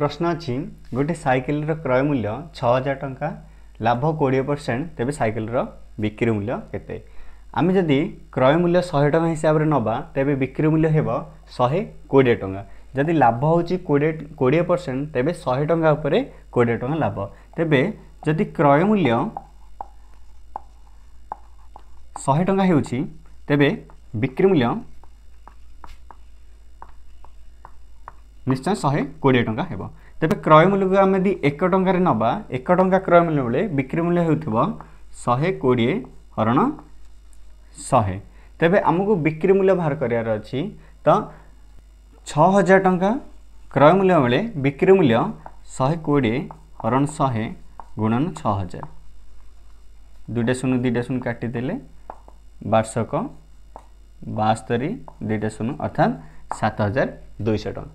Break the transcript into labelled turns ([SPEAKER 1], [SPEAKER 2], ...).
[SPEAKER 1] प्रश्न अच्छी गोटे साइकिल क्रय मूल्य 6000 टंका लाभ 20% तेबे साइकिल बिक्री मूल्य केते आम जदि क्रय मूल्य 100 टंका हिसाब से नवा तेबे बिक्री मूल्य हेबो 120 टंका जदि लाभ होची 20% तेबे 100 टंका उपरे 20 टंका लाभ तेबे जदि क्रय मूल्य 100 टंका हेउची तेबे बिक्री मूल्य निश्चय 120 टंका हेबो तेबे क्रय मूल्य को आम यदि 1 टंका रे नबा 1 टंका क्रय मूल्य बेले बिक्री मूल्य हेउथिबो 120 हरण 100 तेबे हमको बिक्री मूल्य बाहर करियार अछि तो 6000 टंका क्रय मूल्य बेले बिक्री मूल्य 120 हरण 100 गुणन 6000 दुईटा शून्य काटी देले 1272 दुईटा शून्य अर्थात 7200 टंका।